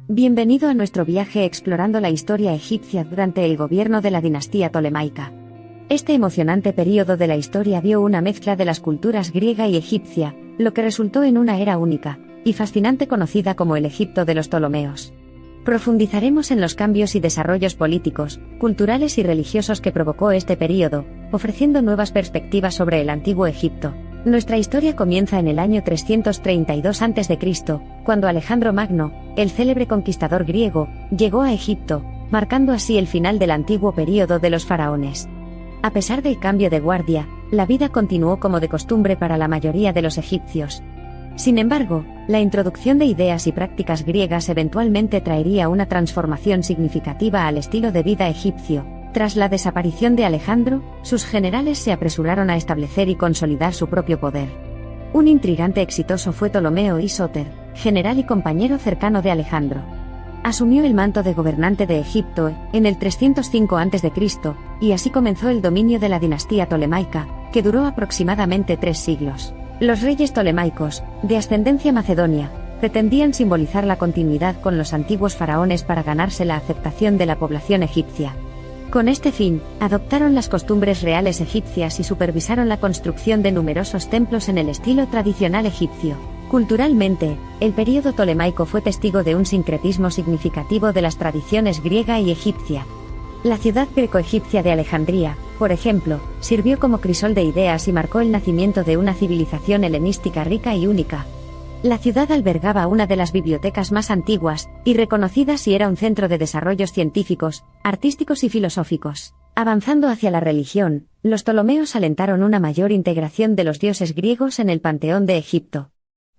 Bienvenido a nuestro viaje explorando la historia egipcia durante el gobierno de la dinastía tolemaica. Este emocionante período de la historia vio una mezcla de las culturas griega y egipcia, lo que resultó en una era única y fascinante conocida como el Egipto de los Ptolomeos. Profundizaremos en los cambios y desarrollos políticos, culturales y religiosos que provocó este período, ofreciendo nuevas perspectivas sobre el antiguo Egipto. Nuestra historia comienza en el año 332 a.C., cuando Alejandro Magno, el célebre conquistador griego, llegó a Egipto, marcando así el final del antiguo período de los faraones. A pesar del cambio de guardia, la vida continuó como de costumbre para la mayoría de los egipcios. Sin embargo, la introducción de ideas y prácticas griegas eventualmente traería una transformación significativa al estilo de vida egipcio. Tras la desaparición de Alejandro, sus generales se apresuraron a establecer y consolidar su propio poder. Un intrigante exitoso fue Ptolomeo I Sóter, general y compañero cercano de Alejandro. Asumió el manto de gobernante de Egipto en el 305 a.C., y así comenzó el dominio de la dinastía tolemaica, que duró aproximadamente 3 siglos. Los reyes tolemaicos, de ascendencia macedonia, pretendían simbolizar la continuidad con los antiguos faraones para ganarse la aceptación de la población egipcia. Con este fin, adoptaron las costumbres reales egipcias y supervisaron la construcción de numerosos templos en el estilo tradicional egipcio. Culturalmente, el período tolemaico fue testigo de un sincretismo significativo de las tradiciones griega y egipcia. La ciudad greco-egipcia de Alejandría, por ejemplo, sirvió como crisol de ideas y marcó el nacimiento de una civilización helenística rica y única. La ciudad albergaba una de las bibliotecas más antiguas y reconocidas y era un centro de desarrollos científicos, artísticos y filosóficos. Avanzando hacia la religión, los ptolomeos alentaron una mayor integración de los dioses griegos en el panteón de Egipto.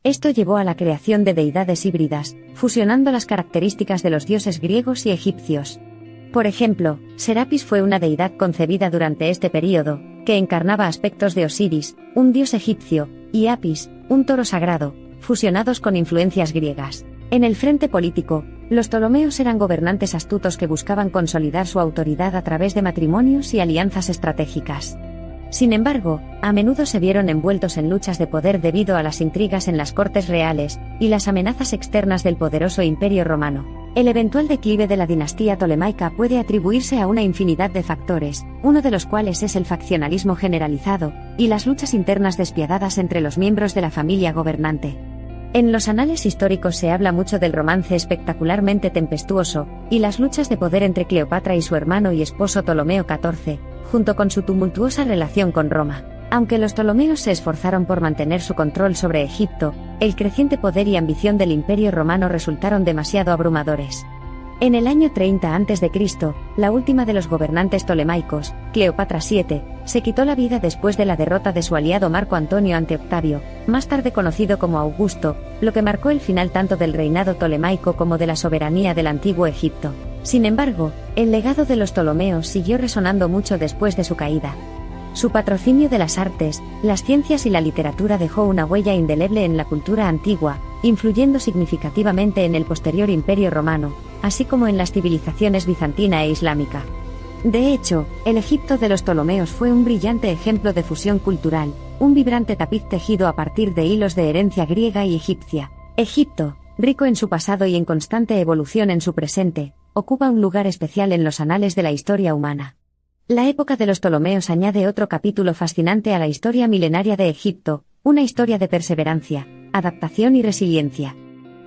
Esto llevó a la creación de deidades híbridas, fusionando las características de los dioses griegos y egipcios. Por ejemplo, Serapis fue una deidad concebida durante este período, que encarnaba aspectos de Osiris, un dios egipcio, y Apis, un toro sagrado, fusionados con influencias griegas. En el frente político, los ptolomeos eran gobernantes astutos que buscaban consolidar su autoridad a través de matrimonios y alianzas estratégicas. Sin embargo, a menudo se vieron envueltos en luchas de poder debido a las intrigas en las cortes reales y las amenazas externas del poderoso Imperio Romano. El eventual declive de la dinastía tolemaica puede atribuirse a una infinidad de factores, uno de los cuales es el faccionalismo generalizado y las luchas internas despiadadas entre los miembros de la familia gobernante. En los anales históricos se habla mucho del romance espectacularmente tempestuoso y las luchas de poder entre Cleopatra y su hermano y esposo Ptolomeo XIV, junto con su tumultuosa relación con Roma. Aunque los ptolomeos se esforzaron por mantener su control sobre Egipto, el creciente poder y ambición del Imperio Romano resultaron demasiado abrumadores. En el año 30 a.C., la última de los gobernantes tolemaicos, Cleopatra VII, se quitó la vida después de la derrota de su aliado Marco Antonio ante Octavio, más tarde conocido como Augusto, lo que marcó el final tanto del reinado tolemaico como de la soberanía del antiguo Egipto. Sin embargo, el legado de los ptolomeos siguió resonando mucho después de su caída. Su patrocinio de las artes, las ciencias y la literatura dejó una huella indeleble en la cultura antigua, influyendo significativamente en el posterior Imperio Romano, así como en las civilizaciones bizantina e islámica. De hecho, el Egipto de los Ptolomeos fue un brillante ejemplo de fusión cultural, un vibrante tapiz tejido a partir de hilos de herencia griega y egipcia. Egipto, rico en su pasado y en constante evolución en su presente, ocupa un lugar especial en los anales de la historia humana. La época de los Ptolomeos añade otro capítulo fascinante a la historia milenaria de Egipto, una historia de perseverancia, adaptación y resiliencia.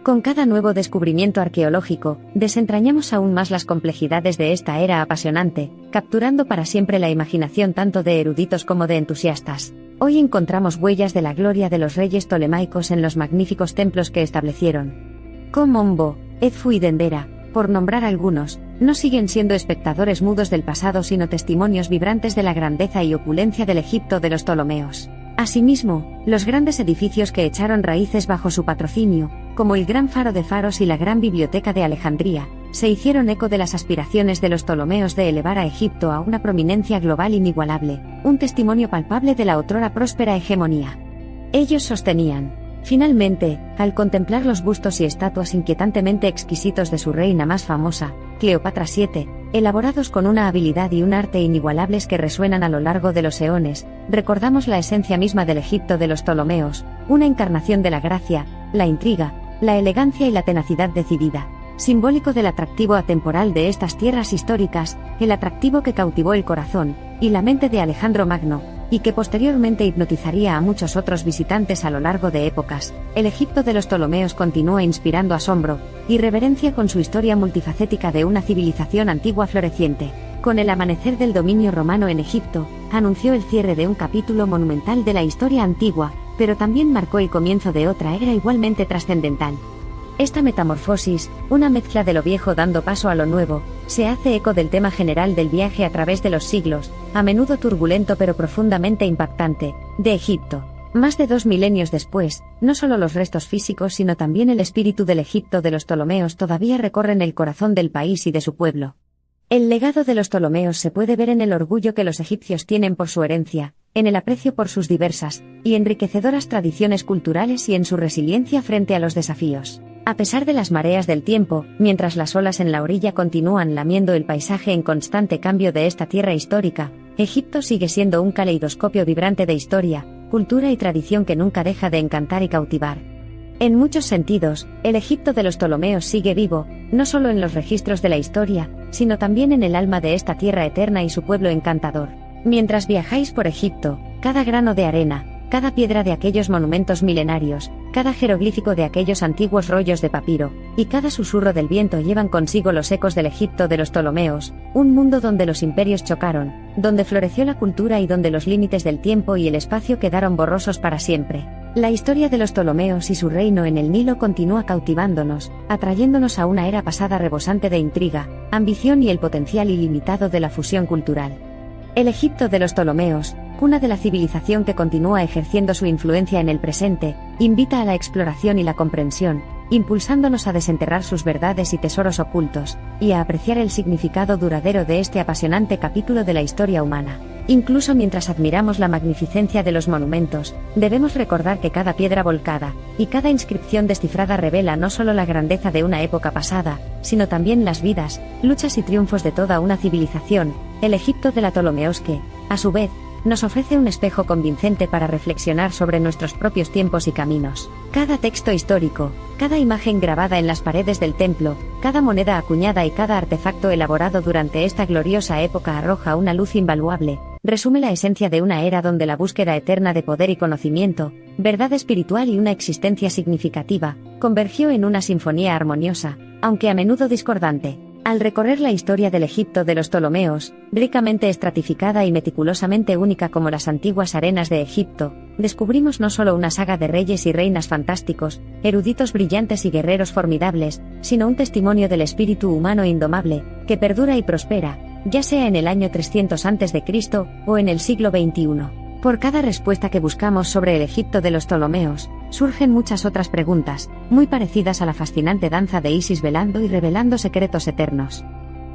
Con cada nuevo descubrimiento arqueológico, desentrañamos aún más las complejidades de esta era apasionante, capturando para siempre la imaginación tanto de eruditos como de entusiastas. Hoy encontramos huellas de la gloria de los reyes tolemaicos en los magníficos templos que establecieron. Kom-Ombo, Edfu y Dendera, por nombrar algunos, no siguen siendo espectadores mudos del pasado sino testimonios vibrantes de la grandeza y opulencia del Egipto de los Ptolomeos. Asimismo, los grandes edificios que echaron raíces bajo su patrocinio, como el Gran Faro de Faros y la Gran Biblioteca de Alejandría, se hicieron eco de las aspiraciones de los Ptolomeos de elevar a Egipto a una prominencia global inigualable, un testimonio palpable de la otrora próspera hegemonía. Ellos sostenían: finalmente, al contemplar los bustos y estatuas inquietantemente exquisitos de su reina más famosa, Cleopatra VII, elaborados con una habilidad y un arte inigualables que resuenan a lo largo de los eones, recordamos la esencia misma del Egipto de los Ptolomeos, una encarnación de la gracia, la intriga, la elegancia y la tenacidad decidida. simbólico del atractivo atemporal de estas tierras históricas, el atractivo que cautivó el corazón y la mente de Alejandro Magno, y que posteriormente hipnotizaría a muchos otros visitantes a lo largo de épocas. El Egipto de los Ptolomeos continúa inspirando asombro y reverencia con su historia multifacética de una civilización antigua floreciente. Con el amanecer del dominio romano en Egipto, anunció el cierre de un capítulo monumental de la historia antigua, pero también marcó el comienzo de otra era igualmente trascendental. Esta metamorfosis, una mezcla de lo viejo dando paso a lo nuevo, se hace eco del tema general del viaje a través de los siglos, a menudo turbulento pero profundamente impactante, de Egipto. Más de 2 milenios después, no solo los restos físicos sino también el espíritu del Egipto de los Ptolomeos todavía recorren el corazón del país y de su pueblo. El legado de los Ptolomeos se puede ver en el orgullo que los egipcios tienen por su herencia, en el aprecio por sus diversas y enriquecedoras tradiciones culturales y en su resiliencia frente a los desafíos. A pesar de las mareas del tiempo, mientras las olas en la orilla continúan lamiendo el paisaje en constante cambio de esta tierra histórica, Egipto sigue siendo un caleidoscopio vibrante de historia, cultura y tradición que nunca deja de encantar y cautivar. En muchos sentidos, el Egipto de los Ptolomeos sigue vivo, no solo en los registros de la historia, sino también en el alma de esta tierra eterna y su pueblo encantador. Mientras viajáis por Egipto, cada grano de arena, cada piedra de aquellos monumentos milenarios, cada jeroglífico de aquellos antiguos rollos de papiro, y cada susurro del viento llevan consigo los ecos del Egipto de los Ptolomeos, un mundo donde los imperios chocaron, donde floreció la cultura y donde los límites del tiempo y el espacio quedaron borrosos para siempre. La historia de los Ptolomeos y su reino en el Nilo continúa cautivándonos, atrayéndonos a una era pasada rebosante de intriga, ambición y el potencial ilimitado de la fusión cultural. El Egipto de los Ptolomeos, cuna de la civilización que continúa ejerciendo su influencia en el presente, invita a la exploración y la comprensión, impulsándonos a desenterrar sus verdades y tesoros ocultos, y a apreciar el significado duradero de este apasionante capítulo de la historia humana. Incluso mientras admiramos la magnificencia de los monumentos, debemos recordar que cada piedra volcada y cada inscripción descifrada revela no solo la grandeza de una época pasada, sino también las vidas, luchas y triunfos de toda una civilización, el Egipto de la Ptolomeos que, a su vez, nos ofrece un espejo convincente para reflexionar sobre nuestros propios tiempos y caminos. Cada texto histórico, cada imagen grabada en las paredes del templo, cada moneda acuñada y cada artefacto elaborado durante esta gloriosa época arroja una luz invaluable, resume la esencia de una era donde la búsqueda eterna de poder y conocimiento, verdad espiritual y una existencia significativa, convergió en una sinfonía armoniosa, aunque a menudo discordante. Al recorrer la historia del Egipto de los Ptolomeos, ricamente estratificada y meticulosamente única como las antiguas arenas de Egipto, descubrimos no solo una saga de reyes y reinas fantásticos, eruditos brillantes y guerreros formidables, sino un testimonio del espíritu humano indomable, que perdura y prospera, ya sea en el año 300 a.C. o en el siglo XXI. Por cada respuesta que buscamos sobre el Egipto de los Ptolomeos, surgen muchas otras preguntas, muy parecidas a la fascinante danza de Isis velando y revelando secretos eternos.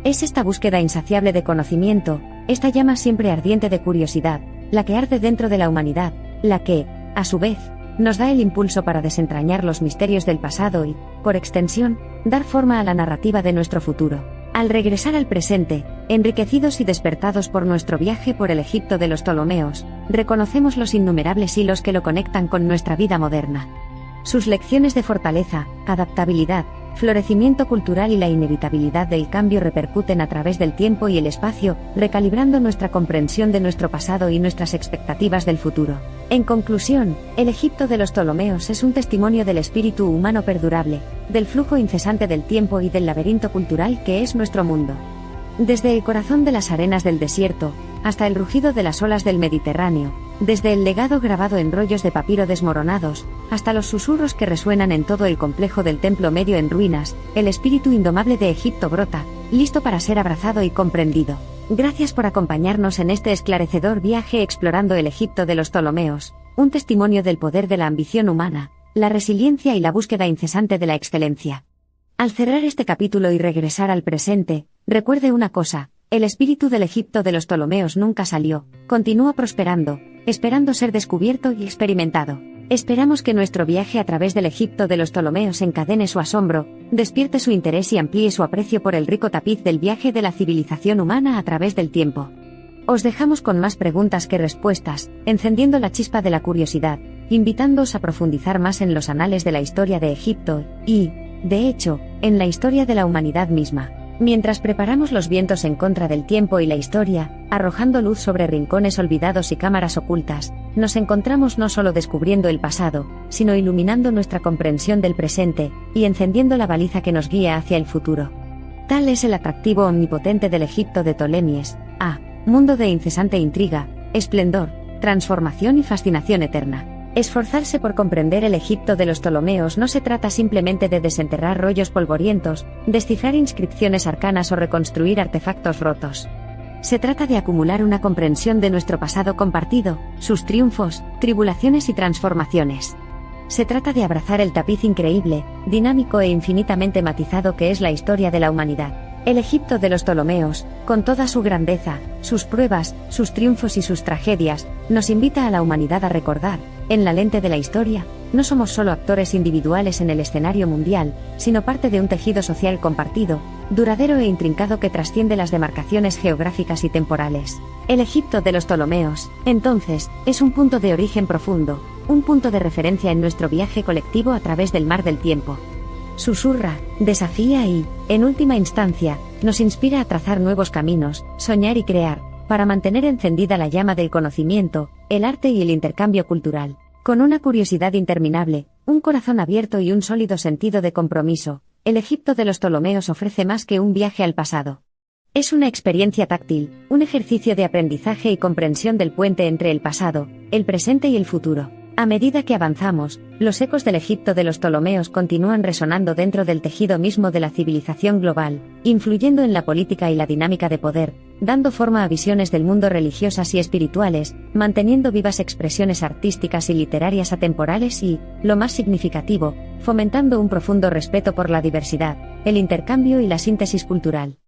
Es esta búsqueda insaciable de conocimiento, esta llama siempre ardiente de curiosidad, la que arde dentro de la humanidad, la que, a su vez, nos da el impulso para desentrañar los misterios del pasado y, por extensión, dar forma a la narrativa de nuestro futuro. Al regresar al presente, enriquecidos y despertados por nuestro viaje por el Egipto de los Ptolomeos, reconocemos los innumerables hilos que lo conectan con nuestra vida moderna. Sus lecciones de fortaleza, adaptabilidad, florecimiento cultural y la inevitabilidad del cambio repercuten a través del tiempo y el espacio, recalibrando nuestra comprensión de nuestro pasado y nuestras expectativas del futuro. En conclusión, el Egipto de los Ptolomeos es un testimonio del espíritu humano perdurable, del flujo incesante del tiempo y del laberinto cultural que es nuestro mundo. Desde el corazón de las arenas del desierto, hasta el rugido de las olas del Mediterráneo, desde el legado grabado en rollos de papiro desmoronados, hasta los susurros que resuenan en todo el complejo del templo medio en ruinas, el espíritu indomable de Egipto brota, listo para ser abrazado y comprendido. Gracias por acompañarnos en este esclarecedor viaje explorando el Egipto de los Ptolomeos, un testimonio del poder de la ambición humana, la resiliencia y la búsqueda incesante de la excelencia. Al cerrar este capítulo y regresar al presente, recuerde una cosa: el espíritu del Egipto de los Ptolomeos nunca salió, continúa prosperando, esperando ser descubierto y experimentado. Esperamos que nuestro viaje a través del Egipto de los Ptolomeos encadene su asombro, despierte su interés y amplíe su aprecio por el rico tapiz del viaje de la civilización humana a través del tiempo. Os dejamos con más preguntas que respuestas, encendiendo la chispa de la curiosidad, invitándoos a profundizar más en los anales de la historia de Egipto y, de hecho, en la historia de la humanidad misma. Mientras preparamos los vientos en contra del tiempo y la historia, arrojando luz sobre rincones olvidados y cámaras ocultas, nos encontramos no solo descubriendo el pasado, sino iluminando nuestra comprensión del presente, y encendiendo la baliza que nos guía hacia el futuro. Tal es el atractivo omnipotente del Egipto de Ptolemaíos, mundo de incesante intriga, esplendor, transformación y fascinación eterna. Esforzarse por comprender el Egipto de los Ptolomeos no se trata simplemente de desenterrar rollos polvorientos, descifrar inscripciones arcanas o reconstruir artefactos rotos. Se trata de acumular una comprensión de nuestro pasado compartido, sus triunfos, tribulaciones y transformaciones. Se trata de abrazar el tapiz increíble, dinámico e infinitamente matizado que es la historia de la humanidad. El Egipto de los Ptolomeos, con toda su grandeza, sus pruebas, sus triunfos y sus tragedias, nos invita a la humanidad a recordar, en la lente de la historia, no somos solo actores individuales en el escenario mundial, sino parte de un tejido social compartido, duradero e intrincado que trasciende las demarcaciones geográficas y temporales. El Egipto de los Ptolomeos, entonces, es un punto de origen profundo, un punto de referencia en nuestro viaje colectivo a través del mar del tiempo. Susurra, desafía y, en última instancia, nos inspira a trazar nuevos caminos, soñar y crear, para mantener encendida la llama del conocimiento, el arte y el intercambio cultural. Con una curiosidad interminable, un corazón abierto y un sólido sentido de compromiso, el Egipto de los Ptolomeos ofrece más que un viaje al pasado. Es una experiencia táctil, un ejercicio de aprendizaje y comprensión del puente entre el pasado, el presente y el futuro. A medida que avanzamos, los ecos del Egipto de los Ptolomeos continúan resonando dentro del tejido mismo de la civilización global, influyendo en la política y la dinámica de poder, dando forma a visiones del mundo religiosas y espirituales, manteniendo vivas expresiones artísticas y literarias atemporales y, lo más significativo, fomentando un profundo respeto por la diversidad, el intercambio y la síntesis cultural.